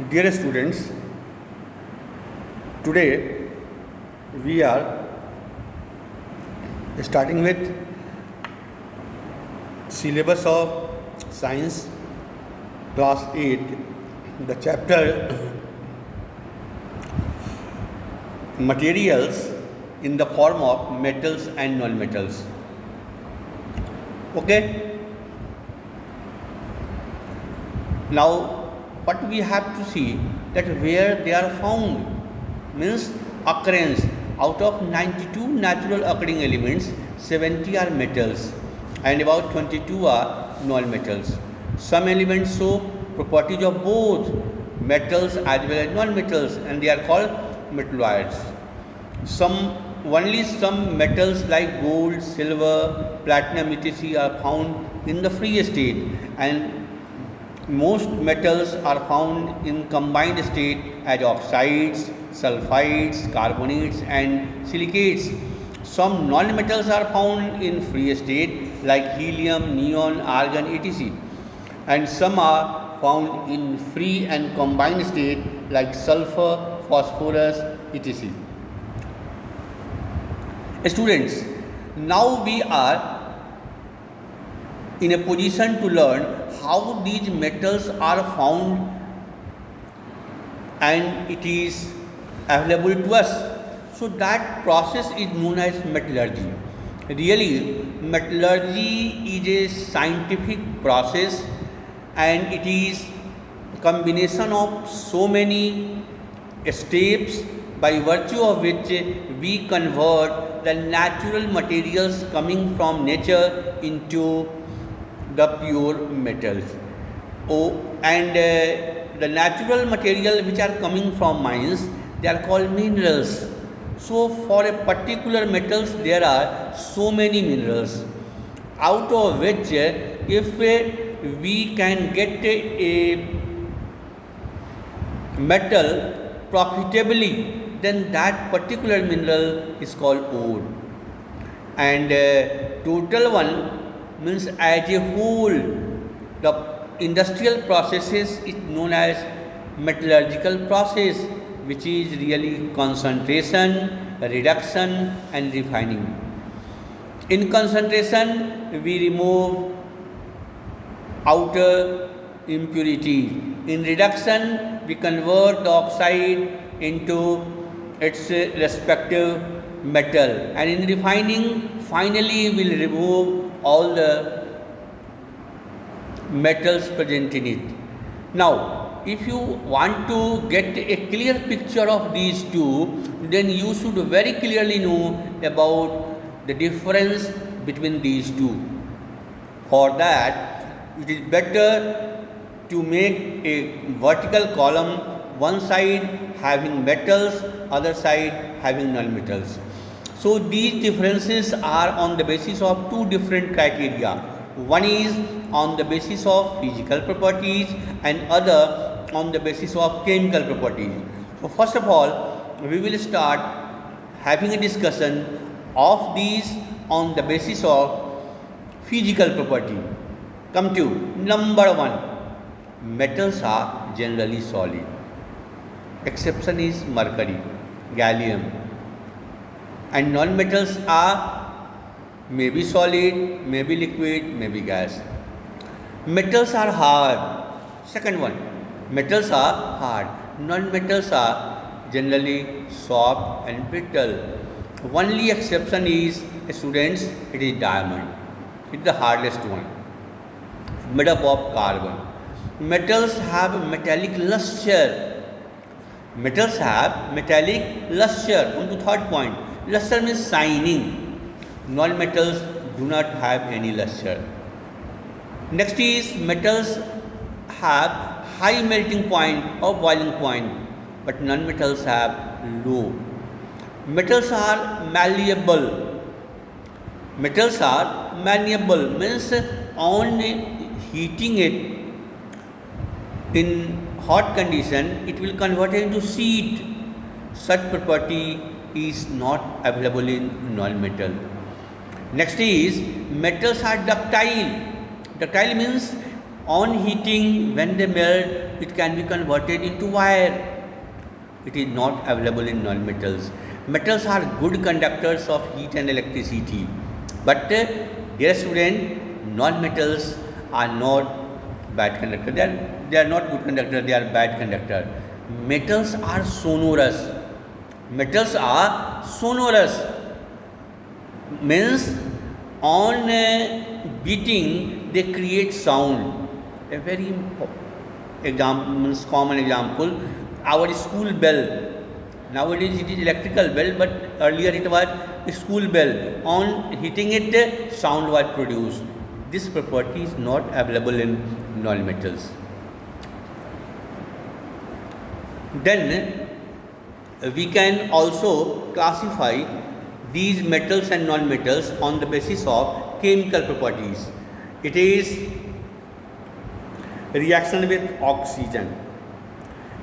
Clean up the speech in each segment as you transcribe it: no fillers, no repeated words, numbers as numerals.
Dear students, today we are starting with syllabus of science class 8, the chapter materials in the form of metals and non-metals. Okay, now what we have to see that where they are found means occurrence. Out of 92 natural occurring elements, 70 are metals and about 22 are non-metals. Some elements show properties of both metals as well as non-metals, and they are called metalloids. Only some metals like gold, silver, platinum, etc. are found in the free state, and most metals are found in combined state as oxides, sulfides, carbonates and silicates. Some non-metals are found in free state like helium, neon, argon, etc. And some are found in free and combined state like sulfur, phosphorus, etc. Students, now we are in a position to learn how these metals are found and it is available to us. So that process is known as metallurgy. Really, metallurgy is a scientific process and it is combination of so many steps by virtue of which we convert the natural materials coming from nature into the pure metals. And the natural material which are coming from mines, they are called minerals. So for a particular metals there are so many minerals, out of which if we can get a metal profitably, then that particular mineral is called ore. And total one means as a whole, the industrial processes is known as metallurgical process, which is really concentration, reduction and refining. In concentration, we remove outer impurities. In reduction, we convert the oxide into its respective metal, and in refining, finally we will remove all the metals present in it. Now, if you want to get a clear picture of these two, then you should very clearly know about the difference between these two. For that, it is better to make a vertical column, one side having metals, other side having non-metals. So these differences are on the basis of two different criteria. One is on the basis of physical properties and other on the basis of chemical properties. So first of all, we will start having a discussion of these on the basis of physical property. Come to number one, metals are generally solid. Exception is mercury, gallium. And non-metals are maybe solid, maybe liquid, maybe gas. Metals are hard. Second one, metals are hard. Non-metals are generally soft and brittle. Only exception is, students, it is diamond. It is the hardest one, made up of carbon. Metals have metallic luster. Metals have metallic luster. On to third point, luster means shining. Non-metals do not have any luster. Next is, metals have high melting point or boiling point, but non-metals have low. Metals are malleable. Metals are malleable means on heating it in hot condition, it will convert into sheet. Such property is not available in non-metal. Next is, metals are ductile. Ductile means On heating, when they melt, it can be converted into wire. It is not available in non-metals. Metals are good conductors of heat and electricity. But dear student, non-metals are not bad conductor. They are not good conductor. They are bad conductor. Metals are sonorous. Metals are sonorous. Means on beating they create sound. A very common example, our school bell. Nowadays it is electrical bell, but earlier it was school bell. On hitting it, sound was produced. This property is not available in non-metals. Then we can also classify these metals and non-metals on the basis of chemical properties. It is reaction with oxygen.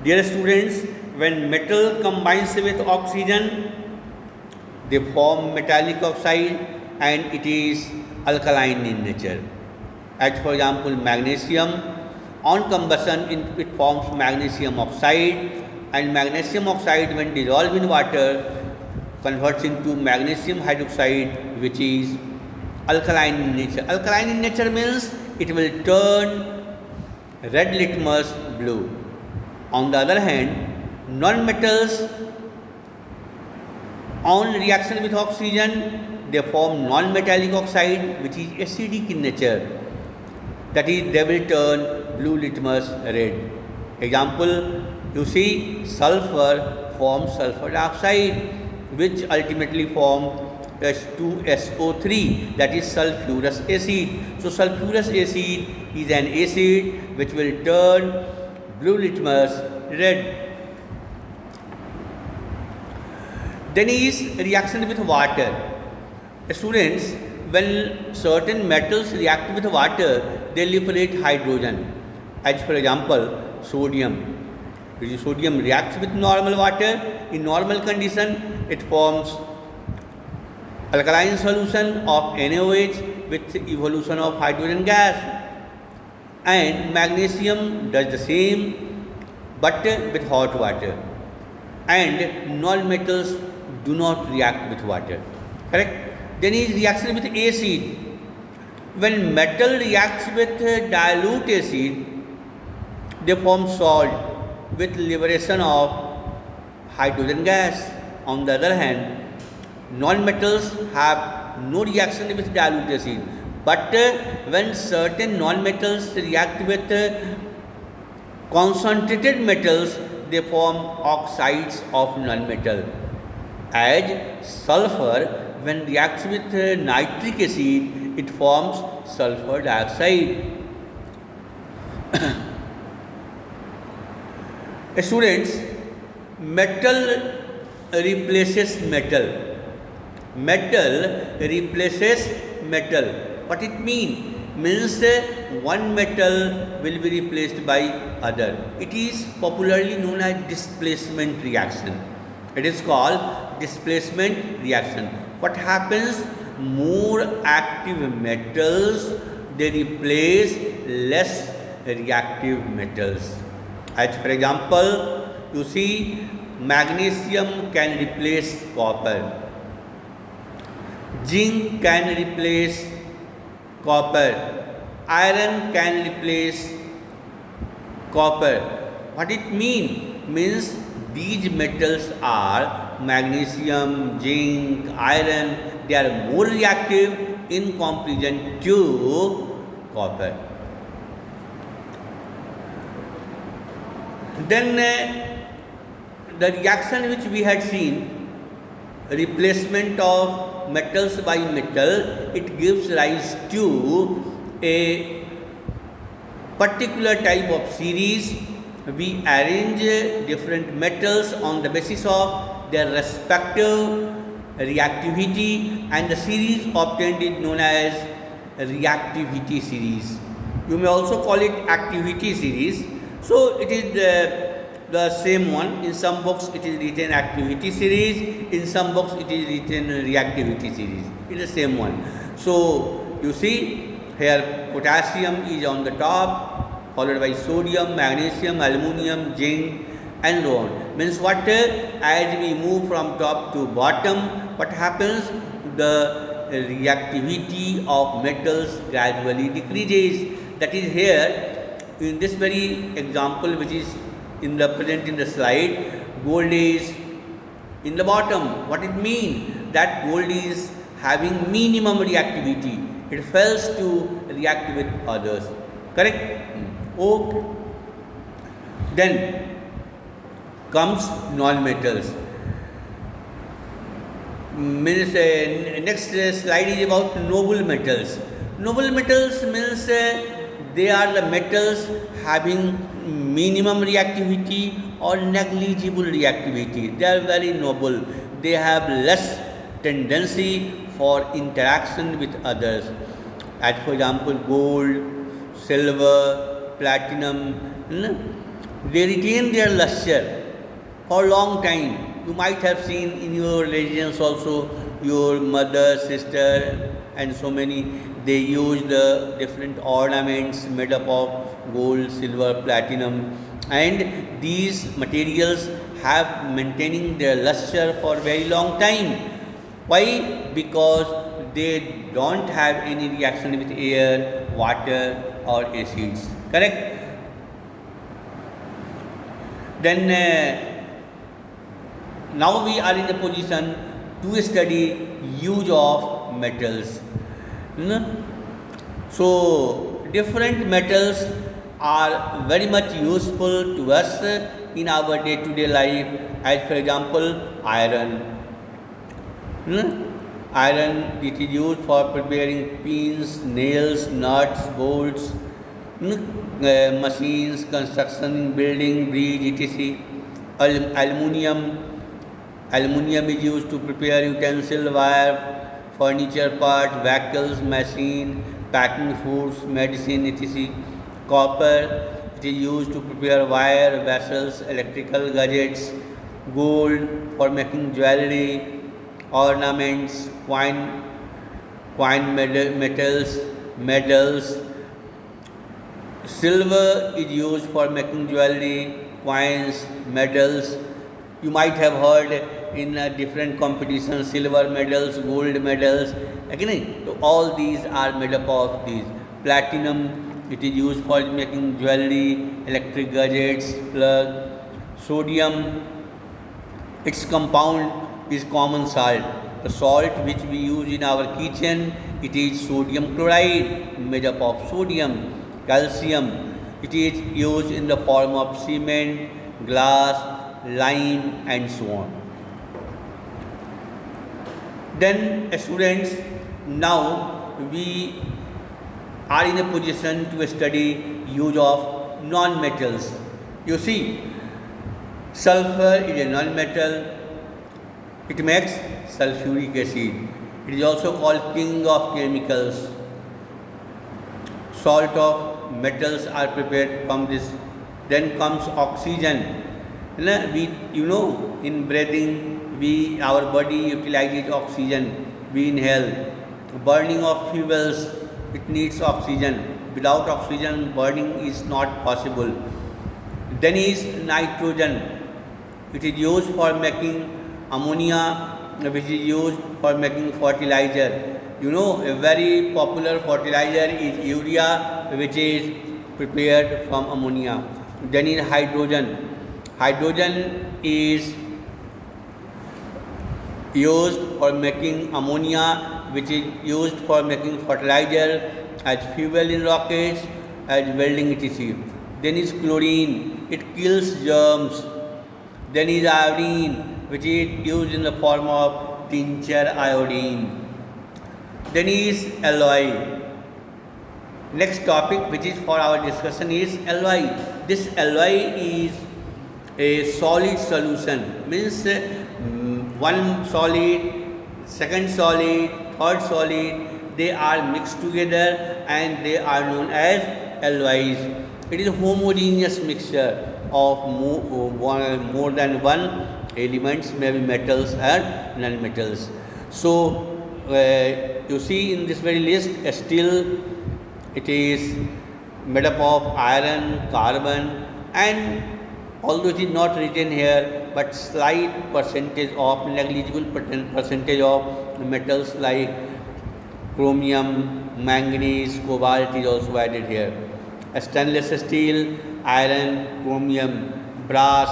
Dear students, when metal combines with oxygen, they form metallic oxide and it is alkaline in nature. As for example, magnesium, on combustion it forms magnesium oxide, and magnesium oxide when dissolved in water converts into magnesium hydroxide, which is alkaline in nature. Alkaline in nature means it will turn red litmus blue. On the other hand, non-metals on reaction with oxygen, they form non-metallic oxide, which is acidic in nature. That is, they will turn blue litmus red. Example, you see sulfur forms sulfur dioxide, which ultimately form H2SO3, that is sulfurous acid. So sulfurous acid is an acid which will turn blue litmus red. Then is reaction with water. Students, when certain metals react with water, they liberate hydrogen. As for example, sodium. Sodium reacts with normal water. In normal condition, it forms alkaline solution of NaOH with evolution of hydrogen gas. And magnesium does the same, but with hot water. And non-metals do not react with water. Correct? Then is reaction with acid. When metal reacts with dilute acid, they form salt with liberation of hydrogen gas. On the other hand, non-metals have no reaction with dilute acid. But when certain non-metals react with concentrated metals, they form oxides of non-metal. As sulfur, when reacts with nitric acid, it forms sulfur dioxide. Students, metal replaces metal. Metal replaces metal. What it means? Means one metal will be replaced by other. It is popularly known as displacement reaction. It is called displacement reaction. What happens? More active metals, they replace less reactive metals. As for example, you see magnesium can replace copper. Zinc can replace copper. Iron can replace copper. What it means? Means these metals are magnesium, zinc, iron. They are more reactive in comparison to copper. Then the reaction which we had seen, replacement of metals by metal, it gives rise to a particular type of series. We arrange different metals on the basis of their respective reactivity, and the series obtained is known as reactivity series. You may also call it activity series. So it is the same one. In some books it is written activity series, in some books it is written reactivity series. It is the same one. So you see, Here potassium is on the top, followed by sodium, magnesium, aluminium, zinc, and so on. Means what? As we move from top to bottom, what happens? The reactivity of metals gradually decreases. That is here in this very example, which is present in the slide. Gold is in the bottom. What it means? That gold is having minimum reactivity. It fails to react with others. Correct? Okay. Then comes non-metals. Means next slide is about noble metals. Noble metals means they are the metals having minimum reactivity or negligible reactivity. They are very noble. They have less tendency for interaction with others. As for example, gold, silver, platinum, they retain their luster for a long time. You might have seen in your religions also, your mother, sister, and so many, they use the different ornaments made up of gold, silver, platinum, and these materials have maintaining their luster for a very long time. Why? Because they don't have any reaction with air, water, or acids. Correct? Then now we are in a position to study use of metals. So different metals are very much useful to us in our day-to-day life. As for example, iron. Iron, it is used for preparing pins, nails, nuts, bolts, machines, construction, building, bridge, etc. Aluminium is used to prepare utensil, wire, furniture parts, vehicles, machine, packing foods, medicine, etc. Copper, it is used to prepare wire, vessels, electrical gadgets. Gold for making jewelry, ornaments, medals. Silver is used for making jewelry, coins, medals. You might have heard in different competitions, silver medals, gold medals. Again, so all these are made up of these. Platinum, it is used for making jewelry, electric gadgets, plug. Sodium, its compound is common salt. The salt which we use in our kitchen, it is sodium chloride, made up of sodium. Calcium, it is used in the form of cement, glass, lime, and so on. Then students, now we are in a position to study use of non-metals. You see, sulfur is a non-metal. It makes sulfuric acid. It is also called king of chemicals. Salt of metals are prepared from this. Then comes oxygen. In breathing, our body utilizes oxygen. We inhale. Burning of fuels, it needs oxygen. Without oxygen, burning is not possible. Then is nitrogen. It is used for making ammonia, which is used for making fertilizer. A very popular fertilizer is urea, which is prepared from ammonia. Then is hydrogen. Hydrogen is used for making ammonia, which is used for making fertilizer, as fuel in rockets, as welding etc. Then is chlorine. It kills germs. Then is iodine, which is used in the form of tincture iodine. Then is alloy. Next topic which is for our discussion is alloy. This alloy is a solid solution, means one solid, second solid, third solid, they are mixed together and they are known as alloys. It is a homogeneous mixture of more than one elements, maybe metals and non-metals. So you see in this very list, steel It is made up of iron, carbon, and although it is not written here, but slight percentage of negligible percentage of metals like chromium, manganese, cobalt is also added here. Stainless steel, iron, chromium, brass.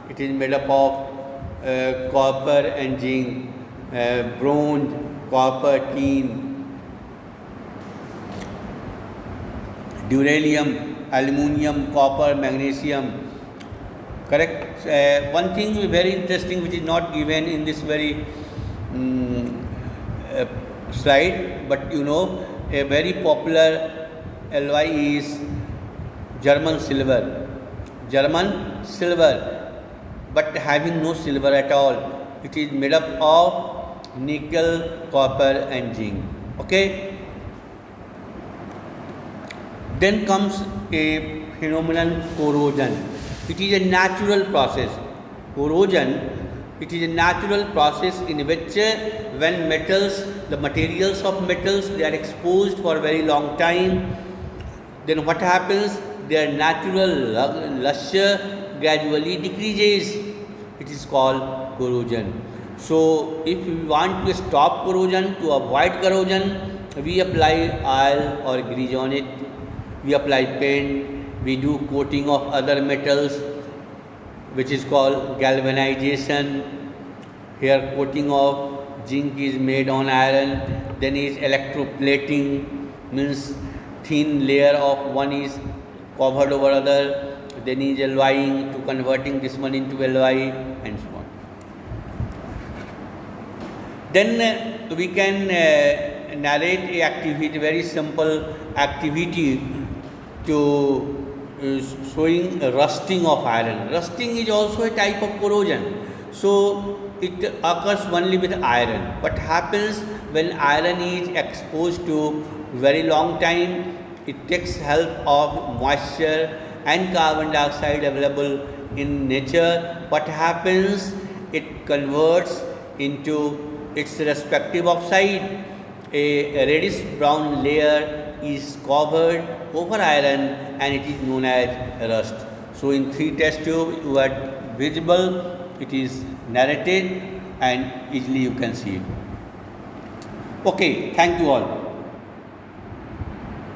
It is made up of copper and zinc, bronze, copper, tin, duralium, aluminium, copper, magnesium. Correct. One thing very interesting which is not given in this very uh, slide, but a very popular alloy is German silver. German silver, but having no silver at all. It is made up of nickel, copper, and zinc. Okay. Then comes a phenomenon corrosion. It is a natural process. Corrosion, it is a natural process in which when metals, the materials of metals, they are exposed for a very long time, then what happens? Their natural luster gradually decreases. It is called corrosion. So, if we want to stop corrosion, to avoid corrosion, we apply oil or grease on it. We apply paint, we do coating of other metals, which is called galvanization. Here coating of zinc is made on iron, then is electroplating, means thin layer of one is covered over other, then is alloying to converting this one into alloy, and so on. Then we can narrate a activity, very simple activity to showing rusting of iron. Rusting is also a type of corrosion. So it occurs only with iron. What happens when iron is exposed to very long time? It takes help of moisture and carbon dioxide available in nature. What happens? It converts into its respective oxide. A reddish brown layer is covered over iron and it is known as rust. So in 3 test tube you are visible, it is narrated and easily you can see it. Okay, thank you all.